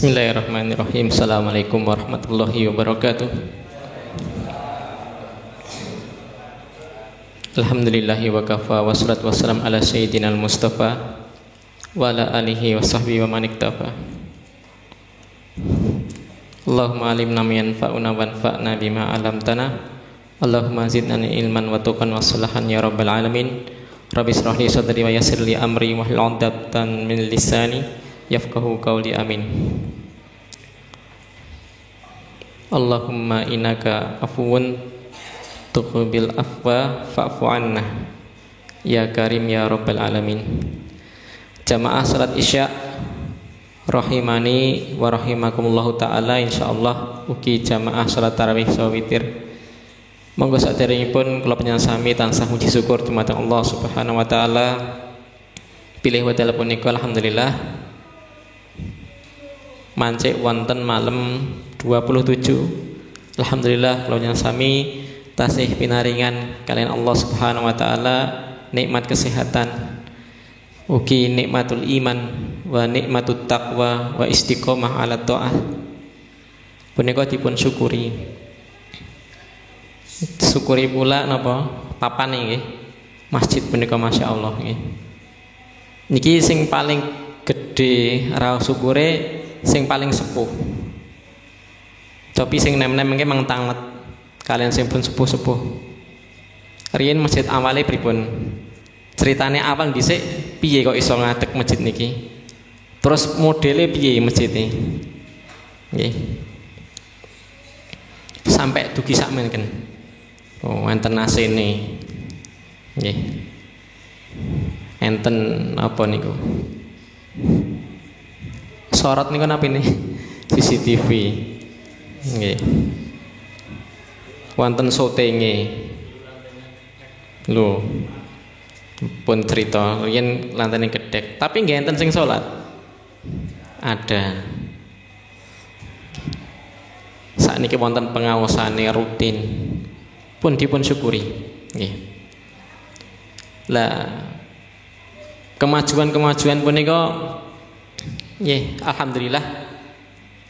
Bismillahirrahmanirrahim. Assalamualaikum warahmatullahi wabarakatuh. Alhamdulillahi wa kafa, wassalatu wassalam ala sayyidina al-mustafa wa ala alihi wa sahbihi wa man iktafa. Allahumma alimna ma yanfa'una wanfa'na bima 'allamtana. Allahumma zidna ilman wa tuqan wa salahan ya rabbal alamin. Rabbi shrah li sadri wa yassir li amri wahlul 'uqdatam min lisani yafqahu qawli, amin. Allahumma innaka afuwun tuqbil afwa fa'fu anna ya karim ya rabbal alamin. Jamaah salat isya rahimani wa rahimakumullahu ta'ala, insyaallah ugi jamaah salat tarawih saha witir. Monggo saderengipun kula panjenengan sami tansah muji syukur dumateng Allah Subhanahu wa taala. Pilih wedal punika alhamdulillah mancik wonten malam 27. Alhamdulillah kula panjenengan sami tasih pinaringan kalian Allah Subhanahu wa taala nikmat kesehatan, ugi nikmatul iman wa nikmatut taqwa wa istiqomah ala ta'ah. Punika dipun syukuri. Syukuri pula napa papan nggih. Masjid punika masyaallah nggih. Niki sing paling gedhe ra syukure sing paling sepuh. Tapi sing nem-nem nggih mang tanget kalian sing pun sepuh-sepuh. Riyen masjid awale pripun? Ceritane awal dhisik piye kok iso ngadeg masjid niki? Terus modele piye masjidnya? Nggih. Sampai dugi sakmenen. Oh, enten asene. Nggih. Enten apa niku? Sorot niku napa ini? CCTV. Nggih. Wonten syutinge. Lho. Pun cerita yen lantene gedhek, tapi nggih enten sing salat. Ada. Sakniki wonten pengaosane rutin. Pun dipun syukuri. Nggih. Lah kemajuan-kemajuan punika nggih alhamdulillah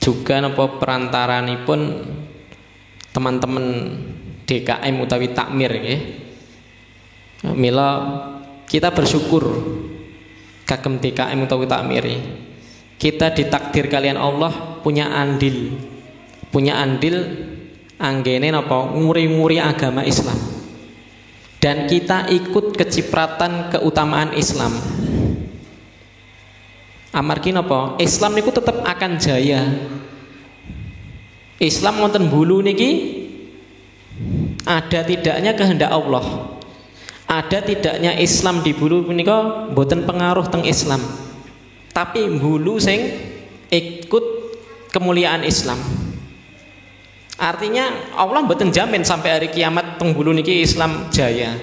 juga napa perantaranipun teman-teman DKM utawi takmir nggih. Mila kita bersyukur kagem DKM utawi takmir. Kita ditakdir kalian Allah punya andil anggene napa nguri-nguri agama Islam. Dan kita ikut kecipratan keutamaan Islam. Amargi napa? Islam niku tetap akan jaya. Islam wonten bulu niki ada tidaknya kehendak Allah. Ada tidaknya Islam di bulu menika mboten pengaruh teng Islam. Tapi bulu sing ikut kemuliaan Islam. Artinya Allah mboten jamin sampai hari kiamat teng bulu niki Islam jaya.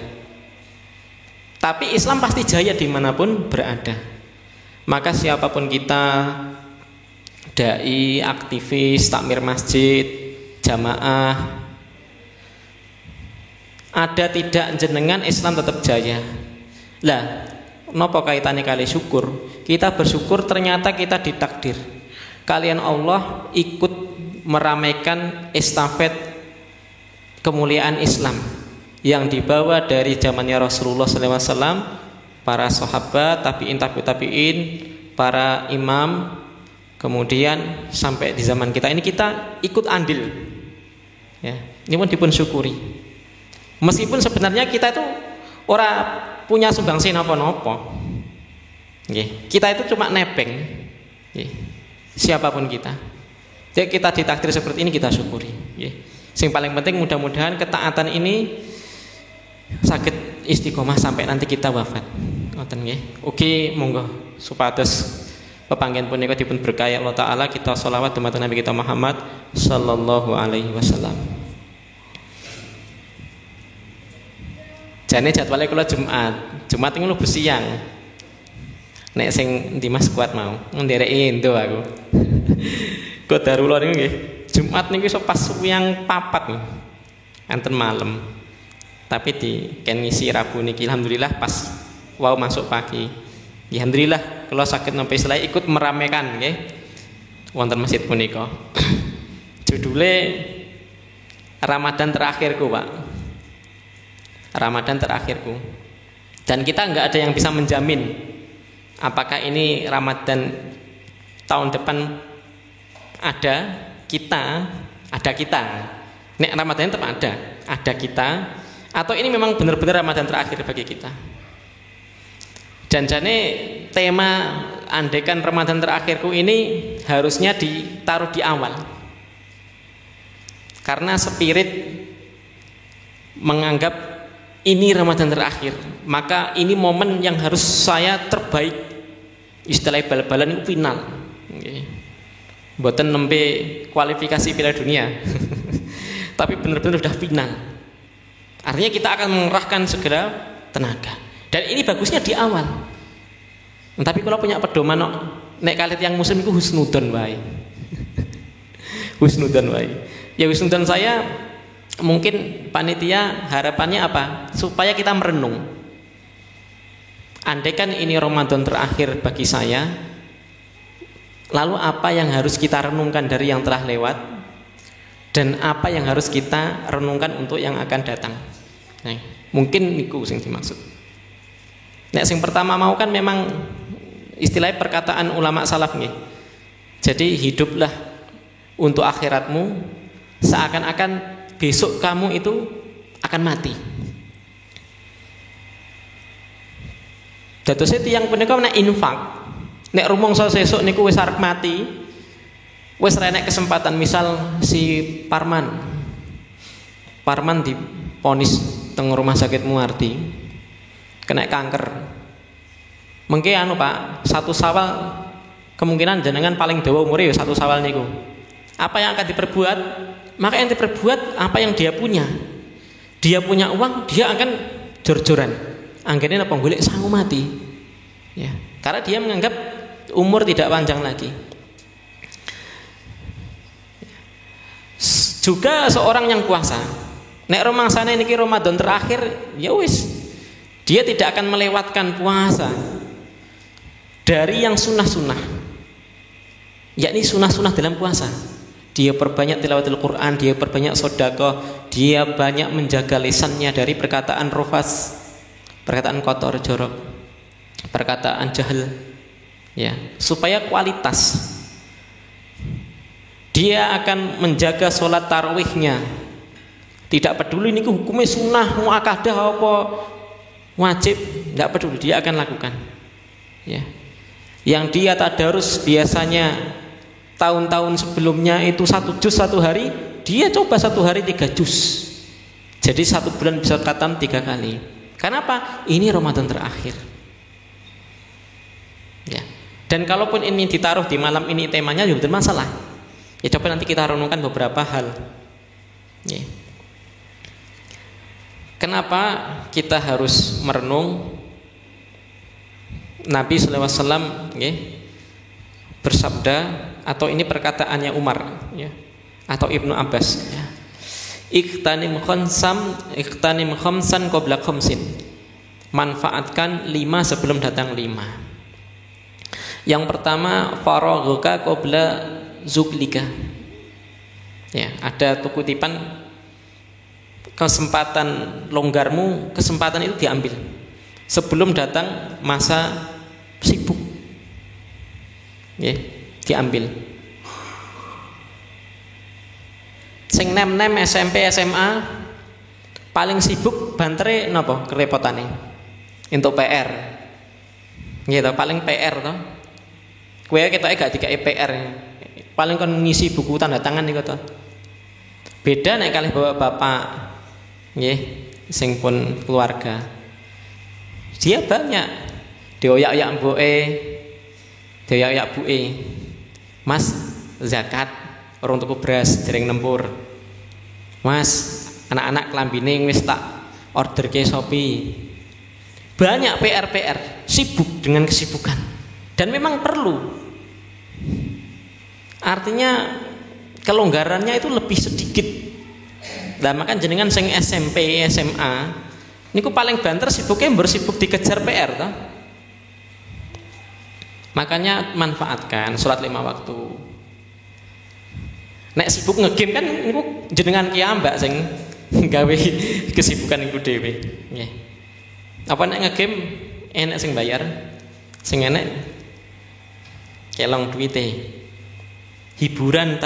Tapi Islam pasti jaya dimanapun berada. Maka siapapun kita, dai, aktivis, takmir masjid, jamaah, ada tidak jenengan Islam tetap jaya. Lah, napa kaitane kali syukur? Kita bersyukur ternyata kita ditakdir. Kalian Allah ikut meramaikan estafet kemuliaan Islam yang dibawa dari zamannya Rasulullah SAW, para sahabat, tabi'in, para imam, kemudian sampai di zaman kita ini kita ikut andil. Ya, ini pun dipun syukuri. Meskipun sebenarnya kita itu ora punya sumbangsi napa-napa. Nggih, kita itu cuma nepeng. Nggih. Siapapun kita. Jadi kita ditakdir seperti ini kita syukuri. Nggih. Sing paling penting mudah-mudahan ketaatan ini saged istiqomah sampai nanti kita wafat. Ngoten nggih. Ugi monggo supados pepanggen punika dipun berkahi Allah taala, kita sholawat dumateng Nabi kita Muhammad sallallahu alaihi wasallam. Jane jadwale kula Jumat niku lu siang. Nek sing ndi Mas kuat mau ndereki endo aku. Qadarullah niku nggih. Jumat niku iso pas yang 4 niku. Enten malam. Tapi di ken ngisi Rabu niki alhamdulillah pas wau masuk pagi. Alhamdulillah kalau sakit nampi selai ikut meramaikan nggih. wonten masjid punika. Judule Ramadan terakhirku, Pak. Ramadan terakhirku. Dan kita nggak ada yang bisa menjamin apakah ini Ramadan tahun depan ada kita. Nek Ramadan tetap ada kita, atau ini memang benar-benar Ramadan terakhir bagi kita. Dan jane tema andaikan Ramadan terakhirku ini harusnya ditaruh di awal. Karena spirit menganggap ini Ramadan terakhir, maka ini momen yang harus saya terbaik. Istilah bal-balan itu final. Mboten nembe kualifikasi Piala Dunia. Tapi benar-benar sudah final. Artinya kita akan mengerahkan segera tenaga. Dan ini bagusnya di awal. Tapi kalau punya pedoman nek kali yang muslim itu husnudon wae. Husnudon wae. Ya husnudon saya mungkin panitia harapannya apa? Supaya kita merenung. Andaikan ini Ramadan terakhir bagi saya, lalu apa yang harus kita renungkan dari yang telah lewat, dan apa yang harus kita renungkan untuk yang akan datang. Nah, mungkin niku sing dimaksud. Nek sing pertama mau kan memang istilahnya perkataan ulama salaf nih. Jadi hiduplah untuk akhiratmu seakan-akan besok kamu itu akan mati. Dadosé tiyang punika nek infak, nek rumangsa sesuk niku wis arep mati, wis renek kesempatan, misal si Parman diponis teng rumah sakit Muardi kena kanker. Mengke anu Pak, 1 Syawal kemungkinan jenengan paling dawa umure ya 1 Syawal niku. Apa yang akan diperbuat? Maka yang diperbuat apa yang dia punya. Dia punya uang, dia akan jor-joran. Anggene napa golek sangu mati. Ya, karena dia menganggap umur tidak panjang lagi. Juga seorang yang puasa, nek rumangsane niki Ramadan terakhir, ya wis, dia tidak akan melewatkan puasa dari yang sunnah-sunnah, yakni sunnah-sunnah dalam puasa. Dia perbanyak tilawatul Quran, dia perbanyak sedekah, dia banyak menjaga lisannya dari perkataan rofas, perkataan kotor, jorok, perkataan jahil, ya, supaya kualitas. Dia akan menjaga sholat tarawihnya. Tidak peduli ini hukumnya sunnah, muakkadah apa wajib, tidak peduli, dia akan lakukan. Ya. Yang dia tadarus biasanya tahun-tahun sebelumnya itu 1 juz 1 hari, dia coba 1 hari 3 juz. Jadi 1 bulan bisa khatam 3 kali. Kenapa? Ini Ramadan terakhir. Ya. Dan kalaupun ini ditaruh di malam ini temanya juga bermasalah. Ya coba nanti kita renungkan beberapa hal. Ya. Kenapa kita harus merenung? Nabi SAW bersabda, atau ini perkataannya Umar, ya, atau Ibnu Abbas, ya. Iqtanim khamsan qabla khamsin. Manfaatkan 5 sebelum datang 5. Yang pertama, faraghuka qabla zuklika. Ya, ada kutipan kesempatan longgarmu, kesempatan itu diambil sebelum datang masa sibuk. Ya, diambil. Sing nem-nem SMP SMA paling sibuk bantere napa kerepotane untuk PR. Gitu, paling PR to. Kowe ketoke gak dikai PR. Paling kon ngisi buku tanda tangan niku to. Beda nek kalih bapak-bapak nggih sing pun keluarga. Dia banyak dioyak-oyak mboke, dioyak-oyak buke. Mas, zakat urung tuku beras dereng nempur. Mas, anak-anak klambine wis tak orderke Shopee. Banyak PR-PR, sibuk dengan kesibukan. Dan memang perlu. Artinya kelonggarannya itu lebih sedikit. Lah makan jenengan sing SMP, SMA niku paling banter sibuknya bersibuk dikejar PR toh. Makanya manfaatkan sholat 5 waktu. Nek sibuk ngegame kan niku jenengan ki ambak sing gawe kesibukan niku dhewe. Nggih. Apa nek ngegame enek sing bayar, sing enek kelong duwite. Hiburan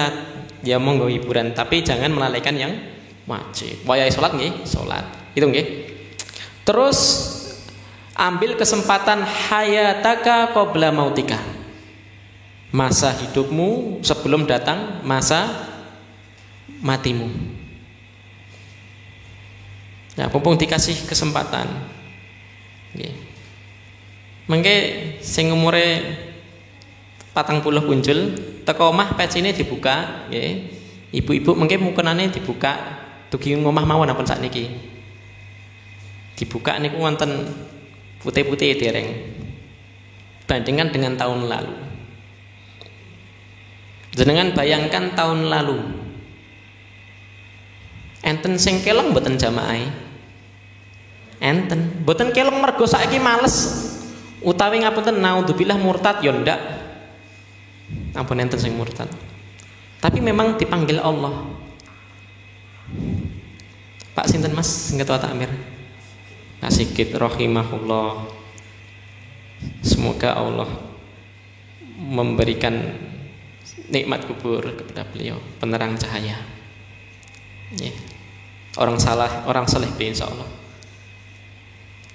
ya monggo hiburan, tapi jangan melalaikan yang wajib. Wayahe salat nggih, salat. Itu nggih. Terus ambil kesempatan hayataka qabla mautika. Masa hidupmu sebelum datang masa matimu. Nah, mumpung dikasih kesempatan. Nggih. Mengke sing umure 40 punjul teko omah pecine dibuka, nggih. Ibu-ibu mengke mukenane dibuka dugi omah mawon ampun sakniki. Dibuka niku wonten putih-putih dereng. Bandingkan dengan tahun lalu. Jenengan bayangkan tahun lalu. Enten sing kelong mboten jamaah. Enten, mboten kelong mergo saiki males. Utawi ngapunten naudzubillah murtad yo ndak. Ampun enten sing murtad. Tapi memang dipanggil Allah. Pak sinten Mas sing ketua takmir? Pak Sigit rahimahullah. Semoga Allah memberikan nikmat kubur kepada beliau, penerang cahaya. Ya. Orang saleh insyaallah.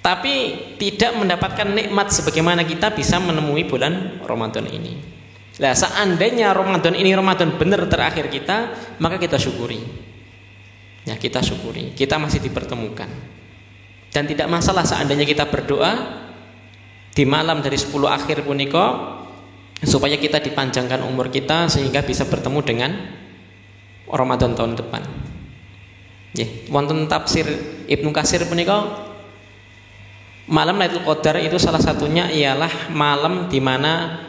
Tapi tidak mendapatkan nikmat sebagaimana kita bisa menemui bulan Ramadan ini. Nah, seandainya Ramadan ini Ramadan benar terakhir kita, maka kita syukuri. Ya, kita syukuri. Kita masih dipertemukan. Dan tidak masalah seandainya kita berdoa di malam dari 10 akhir punika supaya kita dipanjangkan umur kita sehingga bisa bertemu dengan Ramadan tahun depan. Ya, wonten tafsir Ibnu Katsir punika malam Lailatul Qadar itu salah satunya ialah malam di mana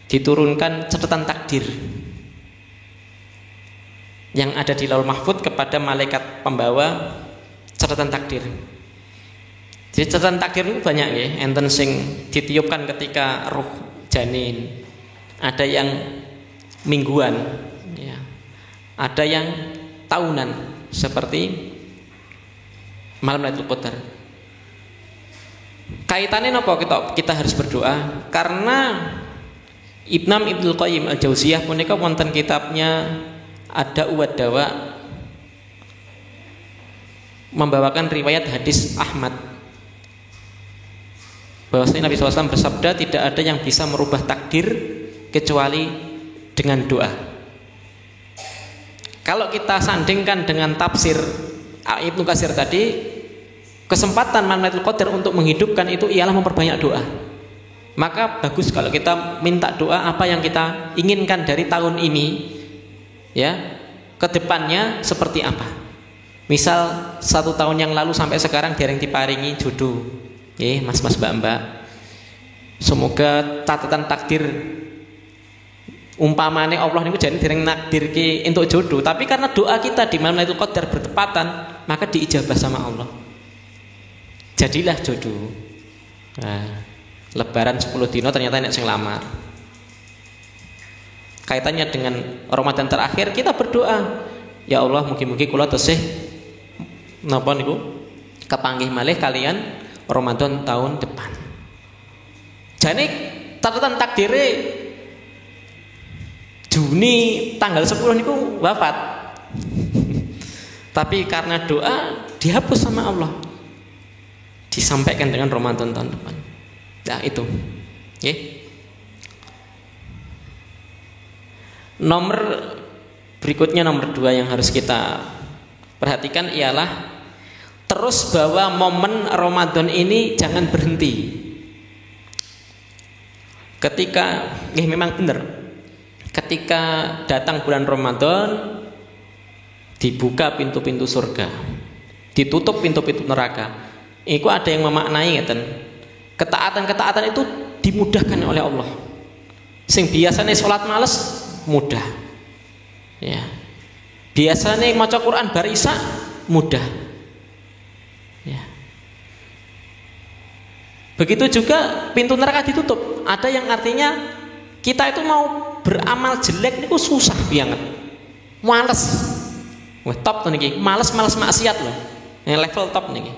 diturunkan catatan takdir yang ada di Lauhul Mahfuz kepada malaikat pembawa catatan takdir. Jadi catatan takdir itu banyak ya, enten sing ditiupkan ketika ruh janin, ada yang mingguan, ya. Ada yang tahunan seperti malam Lailatul Qadar. Kaitannya nopo kita harus berdoa karena Ibnul Qayyim Al-Jauziyah punika wonten kitabnya Ada Uwad Dawa membawakan riwayat hadis Ahmad bahwasanya Nabi SAW bersabda tidak ada yang bisa merubah takdir kecuali dengan doa. Kalau kita sandingkan dengan tafsir Ibnu Katsir tadi, kesempatan Lailatul Qadar untuk menghidupkan itu ialah memperbanyak doa. Maka bagus kalau kita minta doa apa yang kita inginkan dari tahun ini, ya, ke depannya seperti apa. Misal 1 tahun yang lalu sampai sekarang dereng diparingi jodoh, ya, mas-mas mbak-mbak. Semoga catatan takdir umpamane Allah niku jane dereng nakdirke entuk jodoh, tapi karena doa kita di malam Lailatul Qadar bertepatan, maka diijabah sama Allah. Jadilah jodoh. Nah, lebaran 10 dino ternyata enak sing lamar. Kaitannya dengan Ramadan terakhir kita berdoa, ya Allah mugi-mugi kula tesih napa niku kepanggih malih kalian Ramadan tahun depan. Jane catatan takdire Juni tanggal 10 niku wafat. Tapi karena doa dihapus sama Allah. Disampaikan dengan Ramadan tahun depan. Nah, itu. Oke. Nomor berikutnya, nomor 2 yang harus kita perhatikan ialah terus bahwa momen Ramadan ini jangan berhenti. Ketika memang benar, ketika datang bulan Ramadan dibuka pintu-pintu surga, ditutup pintu-pintu neraka. Iku ada yang memaknai ngeten. Ketaatan-ketaatan itu dimudahkan oleh Allah. Sing biasanya sholat males mudah. Ya. Biasanya maca Quran bar isya mudah. Ya. Begitu juga pintu neraka ditutup. Ada yang artinya kita itu mau beramal jelek niku susah banget. Males. Wah, top to niki. Males maksiat loh. Yang level top niki.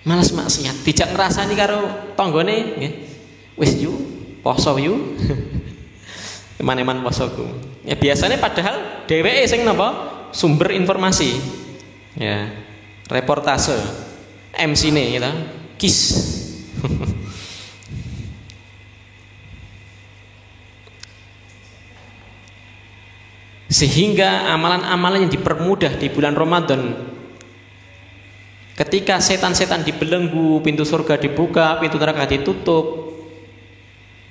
Males maksiat, dijak ngrasani karo tanggane nggih. Wis yu, poso yu. Eman-eman posoku. Ya biasanya padahal dheweke sing napa? Sumber informasi. Ya, reportase. MC-ne gitu. Kis. Sehingga amalan-amalan yang dipermudah di bulan Ramadan, ketika setan-setan dibelenggu, pintu surga dibuka, pintu neraka ditutup,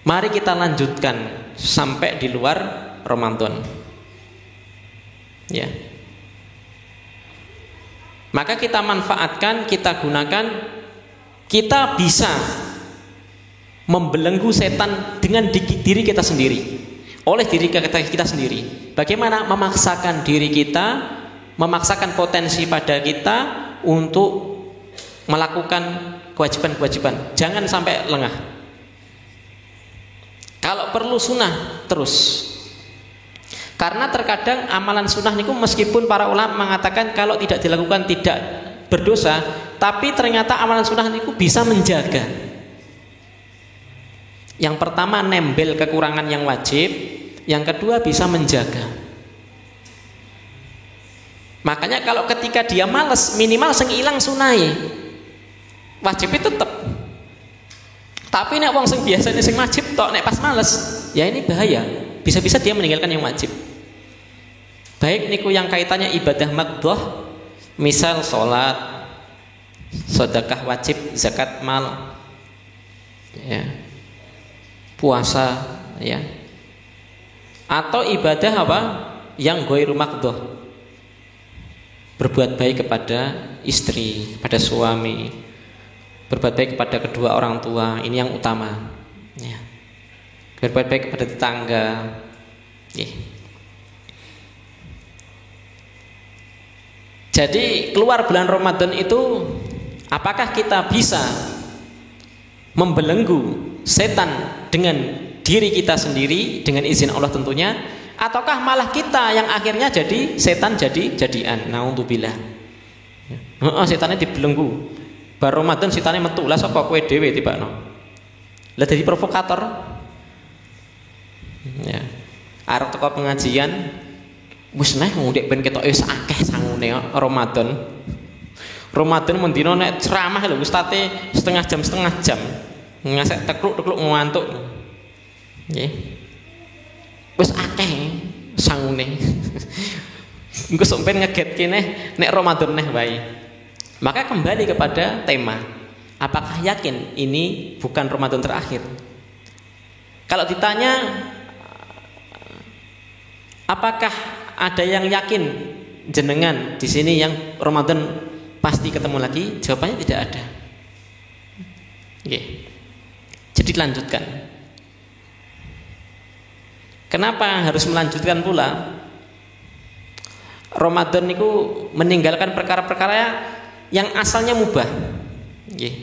mari kita lanjutkan sampai di luar Ramadan. Ya. Maka kita manfaatkan, kita gunakan, kita bisa membelenggu setan dengan diri kita sendiri, oleh diri kita sendiri. Bagaimana? Memaksakan diri kita, memaksakan potensi pada kita untuk melakukan kewajiban-kewajiban. Jangan sampai lengah. Kalau perlu sunnah terus. Karena terkadang amalan sunnah niku meskipun para ulama mengatakan kalau tidak dilakukan tidak berdosa, tapi ternyata amalan sunnah niku bisa menjaga. Yang pertama nembel kekurangan yang wajib, yang kedua bisa menjaga. Makanya kalau ketika dia males, minimal sing ilang sunai, wajibnya tetep. Tapi nek wong sing biasanya sing wajib tok nek pas males, ya ini bahaya. Bisa-bisa dia meninggalkan yang wajib. Baik niku yang kaitannya ibadah maqdhah, misal sholat, sedekah wajib, zakat mal, ya, puasa, ya, atau ibadah apa yang ghairu maqdhah, berbuat baik kepada istri, pada suami, berbuat baik kepada kedua orang tua, ini yang utama, ya. Berbuat baik kepada tetangga, ya. Jadi keluar bulan Ramadan itu, apakah kita bisa membelenggu setan dengan diri kita sendiri, dengan izin Allah tentunya, ataukah malah kita yang akhirnya jadi setan jadi-jadian? Naudzubillah. Setannya dibelenggu. Bar Ramadan setannya metu, lah sapa kowe dhewe tibakno. Lah dadi provokator. Ya. Arep teko pengajian wis neh ndek ben ketoke wis akeh sangune Ramadan. Ramadan mendino nek ceramah lho ustate setengah jam. Ngasek tekluk-tekluk ngantuk. Nggih. Wis akeh sangune. Engko sampeyan ngegetke nek Ramadan neh wae. Maka kembali kepada tema. Apakah yakin ini bukan Ramadan terakhir? Kalau ditanya apakah ada yang yakin jenengan di sini yang Ramadan pasti ketemu lagi? Jawabannya tidak ada. Oke. Jadi lanjutkan. Kenapa harus melanjutkan pula? Ramadan itu meninggalkan perkara-perkara yang asalnya mubah. Nggih.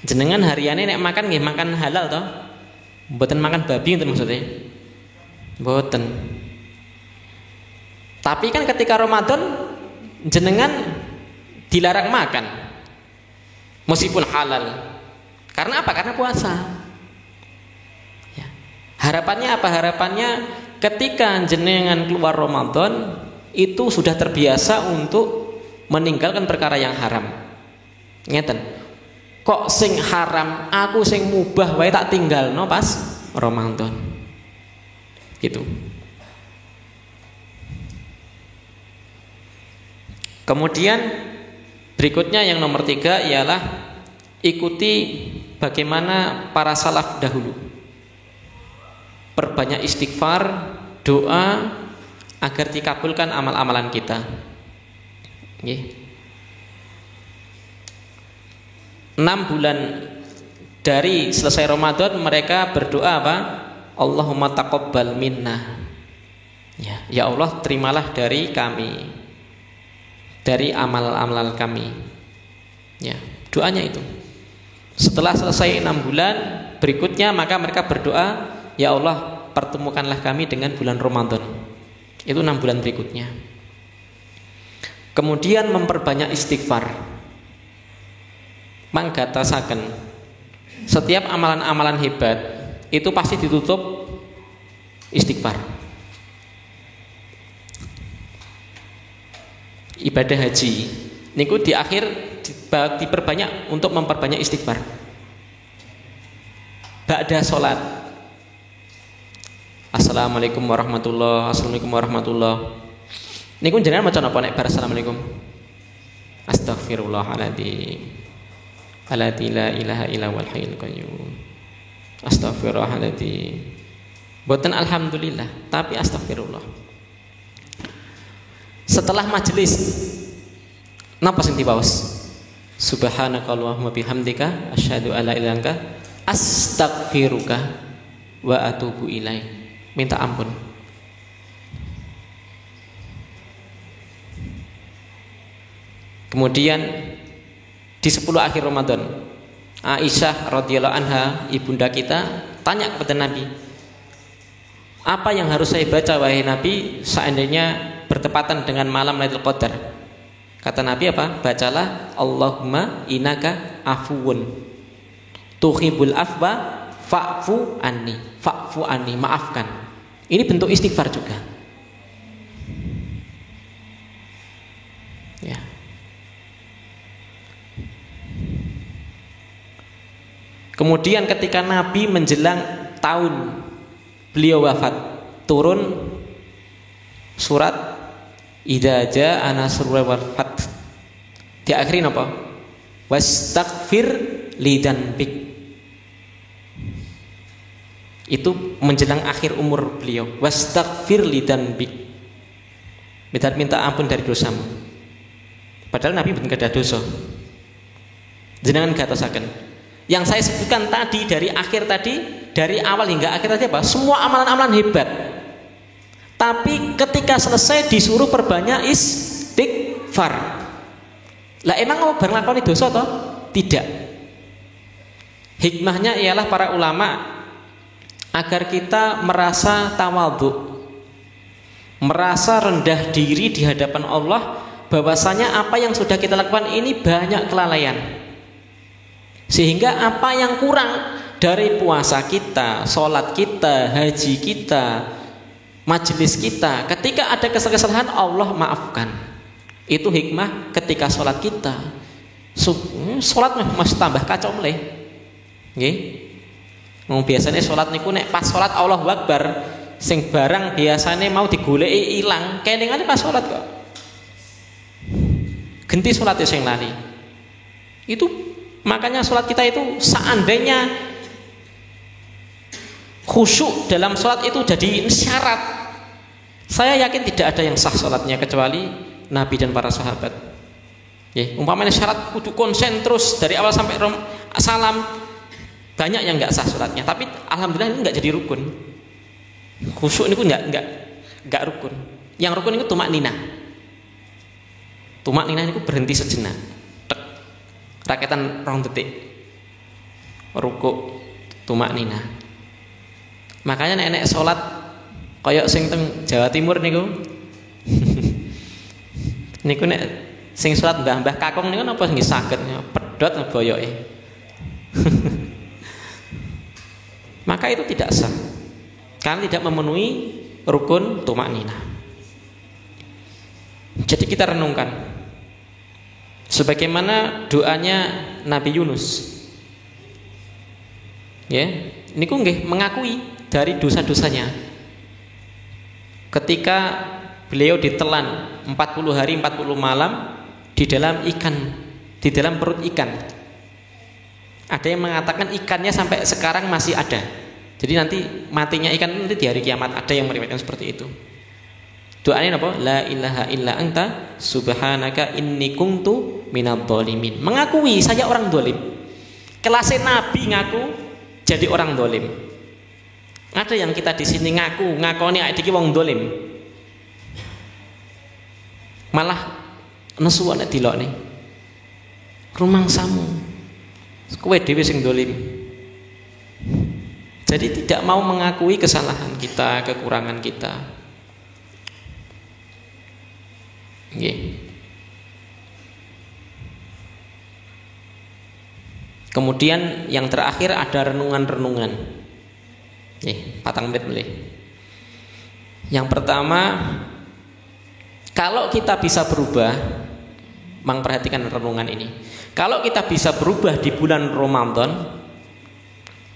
Jenengan hariane nek makan nggih makan halal toh? Mboten makan babi ngoten maksudnya. Mboten. Tapi kan ketika Ramadan jenengan dilarang makan meskipun halal. Karena apa? Karena puasa. Ya. Harapannya apa? Harapannya ketika jenengan keluar Ramadan itu sudah terbiasa untuk meninggalkan perkara yang haram. Ngeten. Kok sing haram, aku sing mubah wae tak tinggalno pas Ramadan. Gitu. Kemudian berikutnya yang nomor 3 ialah ikuti bagaimana para salaf dahulu. Perbanyak istighfar, doa agar dikabulkan amal-amalan kita. 6 bulan dari selesai Ramadan mereka berdoa apa? Allahumma taqabbal minna. Ya Allah, terimalah dari kami, dari amal-amal kami. Ya, doanya itu. Setelah selesai 6 bulan berikutnya maka mereka berdoa, ya Allah, pertemukanlah kami dengan bulan Ramadan. Itu 6 bulan berikutnya. Kemudian memperbanyak istighfar. Manggatasaken setiap amalan-amalan hebat itu pasti ditutup istighfar. Ibadah haji niku di akhir diperbanyak untuk memperbanyak istighfar. Ba'da sholat, assalamualaikum warahmatullahi, assalamualaikum warahmatullahi. Niku jenengan maca napa nek bar assalamualaikum? Astaghfirullahaladzim alladzi la ilaha illa huwal hayyul qayyum. Astaghfirullahaladzim. Boten alhamdulillah, tapi astagfirullah. Setelah majelis napa sing dibaos? Subhanakallahumma bihamdika asyhadu alla ilaha illa anta astaghfiruka wa atubu ilaik. Minta ampun. Kemudian di 10 akhir Ramadan, Aisyah radhiyallahu anha, ibunda kita, tanya kepada Nabi, apa yang harus saya baca wahai Nabi seandainya bertepatan dengan malam Lailatul Qadar? Kata Nabi apa? Bacalah Allahumma innaka afuwun tuhibbul afwa fa'fu anni, maafkan. Ini bentuk istighfar juga. Ya. Kemudian ketika Nabi menjelang tahun beliau wafat, turun surat Idza jaa nasrul wal fath. Diakhiri apa? Wastaghfir lidzanbik. Itu menjelang akhir umur beliau. Wastaghfir lidzanbik. Minta ampun dari dosamu. Padahal Nabi bukan ada dosa. Jenengan gatosaken. Yang saya sebutkan tadi dari akhir tadi, dari awal hingga akhir tadi apa? Semua amalan-amalan hebat. Tapi ketika selesai disuruh perbanyak istighfar. Lah emang mau bareng lakoni dosa toh? Tidak. Hikmahnya ialah para ulama agar kita merasa tawadhu, merasa rendah diri di hadapan Allah, bahwasanya apa yang sudah kita lakukan ini banyak kelalaian. Sehingga apa yang kurang dari puasa kita, sholat kita, haji kita, majelis kita, ketika ada kesalahan Allah maafkan. Itu hikmah ketika sholat kita. Sholat masih tambah kacau meleh. Nggih. Biasanya sholat niku nek pas sholat Allahu Akbar, sing barang biasanya mau digoleki ilang, keningane pas sholat kok. Genti sholatnya sing lali. Itu makanya sholat kita itu seandainya khusyuk dalam sholat itu jadi syarat, saya yakin tidak ada yang sah sholatnya kecuali Nabi dan para sahabat. Umpamanya syarat kudu konsen terus dari awal sampai salam, banyak yang nggak sah sholatnya. Tapi alhamdulillah ini nggak jadi rukun. Khusyuk ini nggak rukun. Yang rukun itu tumak nina. Tumak nina itu berhenti sejenak. Raketan 2 detik rukuk tumak nina. Makanya nenek sholat koyok sing teng Jawa Timur niku niku nek sing sholat mbah-mbah kakung niku napa nggih saged pedhot boyoke. Maka itu tidak sah karena tidak memenuhi rukun tumak nina. Jadi kita renungkan sebagaimana doanya Nabi Yunus. Ya, niku nggih mengakui dari dosa-dosanya. Ketika beliau ditelan 40 hari 40 malam di dalam ikan, di dalam perut ikan. Ada yang mengatakan ikannya sampai sekarang masih ada. Jadi nanti matinya ikan nanti di hari kiamat, ada yang meriwayatkan seperti itu. Doanya apa? La ilaha illa anta subhanaka inni kuntu minadh dhalimin. Mengakui saya orang dolim. Kelasnya Nabi ngaku jadi orang dolim. Ada yang kita di sini ngakoni iki wong dolim. Malah nesu nek dilokne. Rumangsamu. Kowe dhewe sing dolim. Jadi tidak mau mengakui kesalahan kita, kekurangan kita. Kemudian yang terakhir ada renungan-renungan. Patang menit boleh. Yang pertama, kalau kita bisa berubah, memperhatikan renungan ini. Kalau kita bisa berubah di bulan Ramadan,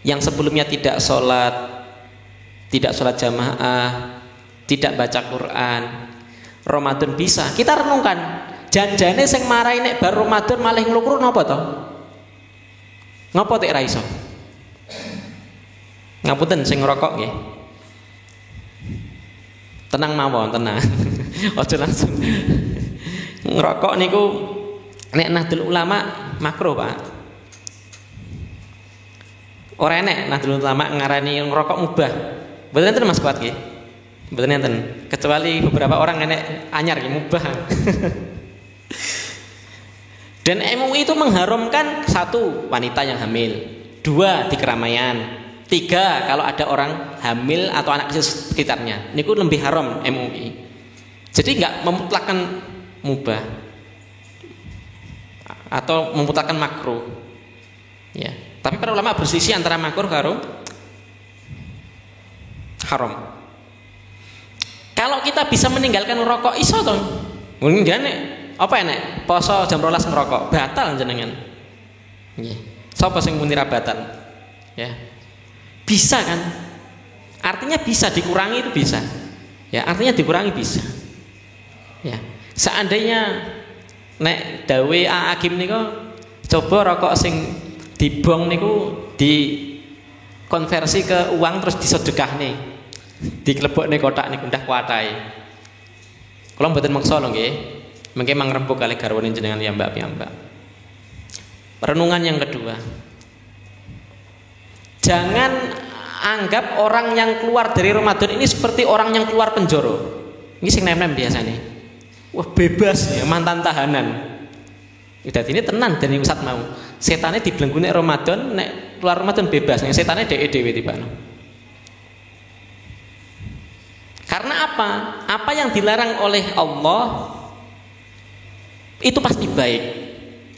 yang sebelumnya tidak sholat jamaah, tidak baca Quran, Ramadan bisa kita renungkan. Janjane sing marai nek bar Ramadan malih nglukur napa to? Ngapa tek ra iso? Ngapunten sing ngerokok nggih. Tenang mawon, tenang. Aja langsung. Ngerokok niku nek Nahdlatul Ulama makruh, Pak. Ora enek Nahdlatul Ulama ngarani ngerokok mubah. Mboten enten Mas Kuat nggih. Mboten enten. Kecuali beberapa orang enek anyar nggih mubah. Dan MUI itu mengharamkan 1 wanita yang hamil, 2 di keramaian, 3 kalau ada orang hamil atau anak kecil sekitarnya. Niku lebih haram MUI. Jadi enggak memutlakkan mubah atau memutlakkan makruh. Ya. Tapi para ulama berselisih antara makruh karo haram. Kalau kita bisa meninggalkan rokok iso to? Mungkin jane apa enek? Poso jam 12 ngerokok, batal jenengan. Nggih. Sapa sing muni ra batal? Ya. Bisa kan? Artinya bisa dikurangi, itu bisa. Ya, artinya dikurangi bisa. Ya. Seandainya nek dawe Hakim niku coba rokok sing dibong niku dikonversi ke uang terus disedekahne, diklebokne kotak niku ndah kuatai. Kula mboten maksa lho nggih, mengke mangrembug kalih garwane jenengan piyambak. Renungan yang kedua, jangan anggap orang yang keluar dari Ramadan ini seperti orang yang keluar penjara. Ini sing nem-nem biasanya. Wah bebas ya, mantan tahanan. Udah ini tenan dari Ustaz mau. Setannya dibelenggu nek Ramadan, nek keluar Ramadan bebas. Nek setannya dhewe tibane. Karena apa? Apa yang dilarang oleh Allah itu pasti baik.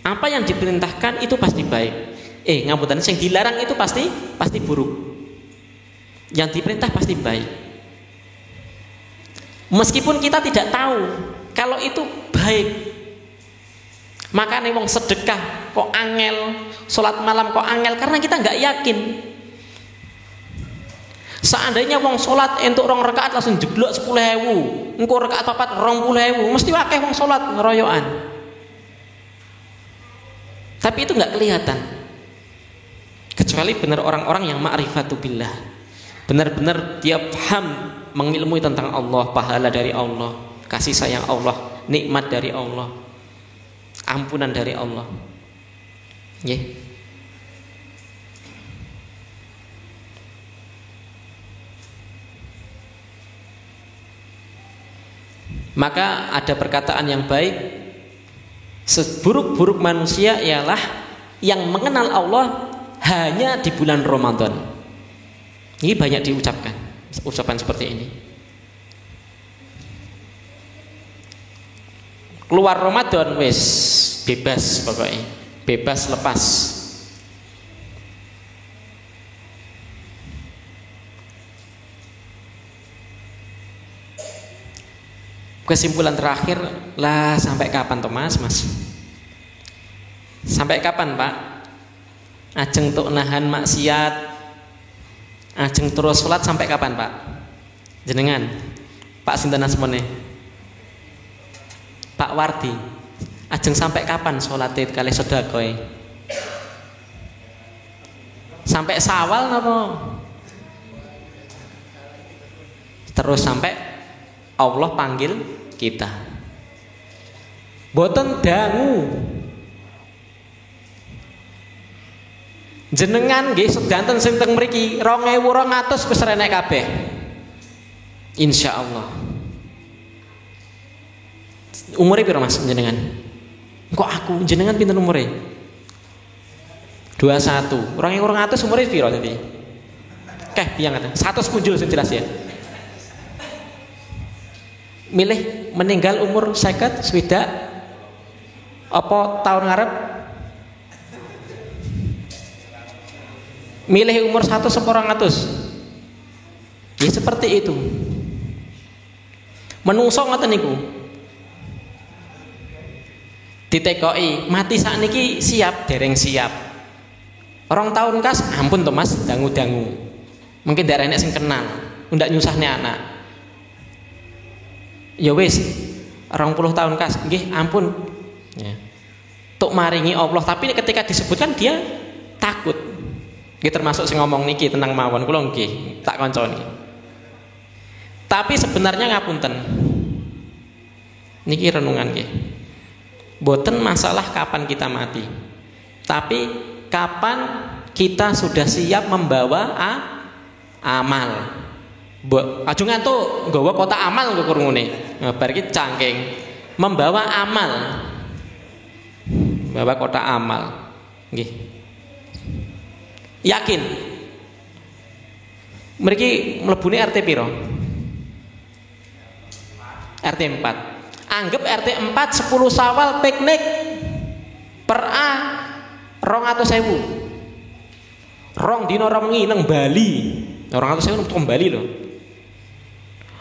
Apa yang diperintahkan itu pasti baik. Ngapunten, yang dilarang itu pasti buruk. Yang diperintah pasti baik. Meskipun kita tidak tahu kalau itu baik. Makanya wong sedekah kok angel, sholat malam kok angel, karena kita nggak yakin. Seandainya wong sholat entuk 2 rakaat langsung jeblok 10.000, engko rakaat 4 20.000, mesti akeh wong sholat ngeroyokan. Tapi itu nggak kelihatan. Kecuali benar orang-orang yang ma'rifatu billah, benar-benar dia paham mengilmui tentang Allah, pahala dari Allah, kasih sayang Allah, nikmat dari Allah, ampunan dari Allah. Maka ada perkataan yang baik, seburuk-buruk manusia ialah yang mengenal Allah hanya di bulan Ramadan. Ini banyak diucapkan ucapan seperti ini. Keluar Ramadan wis bebas, pokoknya bebas lepas. Kesimpulan terakhir lah, sampai kapan Thomas Mas? Sampai kapan Pak? Ajeng tuk nahan maksiat, ajeng terus sholat sampai kapan Pak? Jenengan Pak sinten asmane? Pak Wardi, ajeng sampai kapan sholat kali sedekah? Sampai Sawal napa? Terus sampai Allah panggil kita. Boten dangu. Jenengan nggih sedanten sing teng mriki 2200 wis renek kabeh. Insyaallah. Umure piro Mas jenengan? Kok aku jenengan pinten umure? 21. 2200 umure piro tadi? akeh yang ada 100 punjul sing jelas ya. Milih meninggal umur 50 swidak apa tahun ngarep? Milih umur 100 apa 200? Ya seperti itu. Menungso ngoten niku. Ditekoki, mati sakniki siap dereng siap. Orang tahun kas, ampun to Mas, dangu-dangu. Mungkin daerah enek sing kenal, ndak nyusahne anak. Ya wis, 20 tahun kas, nggih ampun. Ya. Tuk maringi Allah, tapi ketika disebutkan dia takut. Nggih termasuk sing ngomong niki tenang mawon, kula nggih tak konconi. Tapi sebenarnya ngapunten. Niki renungan nggih. Boten masalah kapan kita mati. Tapi kapan kita sudah siap membawa amal. Aja ngantuk nggawa kotak amal kok krungune. Bar iki cangking membawa amal. Membawa kotak amal. Nggih. Yakin. Mriki mlebune RT piro? RT 4. Anggap RT 4 10 Syawal piknik per A 200.000. Rong dina rong wengi nang Bali. 200.000 nang Bali loh.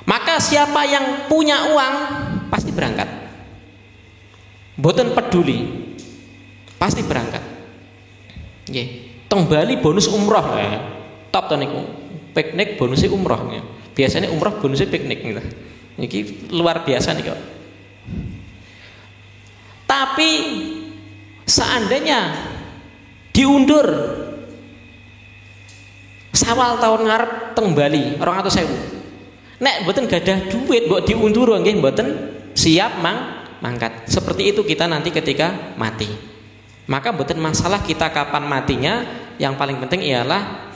Maka siapa yang punya uang pasti berangkat. Mboten peduli. Pasti berangkat. Nggih. Teng Bali bonus umroh top to niku. Piknik bonusnya umroh. Biasanya umroh bonusnya piknik gitu. Ini luar biasa nih kok. Tapi seandainya diundur Syawal tahun ngarep teng Bali 200.000. Nek mboten gadah duit mbok diundur nggih mboten siap mangkat. Seperti itu kita nanti ketika mati. Maka mboten masalah kita kapan matinya, yang paling penting ialah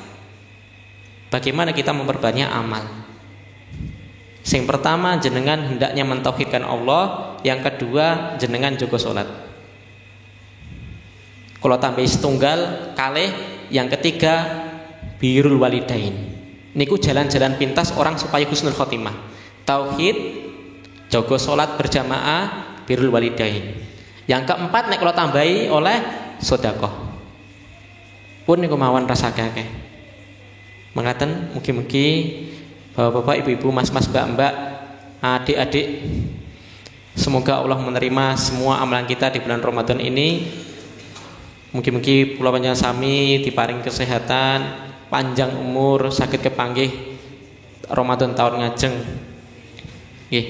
bagaimana kita memperbanyak amal. Yang pertama jenengan hendaknya mentauhidkan Allah, yang kedua jenengan jaga salat. Kalau tambah setunggal kalih, yang ketiga birrul walidain. Niku jalan-jalan pintas orang supaya husnul khotimah. Tauhid, jaga salat berjamaah, birrul walidain. Yang keempat nek kalau tambahi oleh sedekah. Pun niku mawon rasakake. Mengaten mugi-mugi Bapak-bapak, ibu-ibu, mas-mas, mbak-mbak, adik-adik, semoga Allah menerima semua amalan kita di bulan Ramadan ini. Mugi-mugi kula panjenengan sami diparing kesehatan, panjang umur, sakit kepanggih Ramadan tahun ngajeng. Nggih.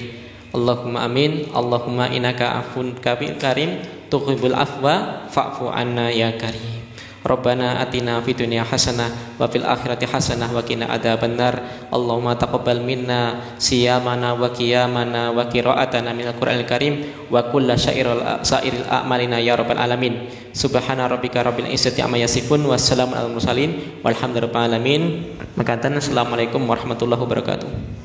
Allahumma amin. Allahumma innaka afun karim tuhibbul afwa fa'fu anna ya karim. Rabbana atina fid dunya hasanah wa fil akhirati hasanah wa qina adzabannar. Allahumma taqabbal minna siyamana wa qiyamana wa qira'atana minal Qur'anil Karim wa kulla syairil a'malina ya rabbal alamin. Subhana rabbika rabbil izzati amma yasifun wassalamun alal mursalin walhamdulillahi rabbil alamin. Makaten assalamualaikum warahmatullahi wabarakatuh.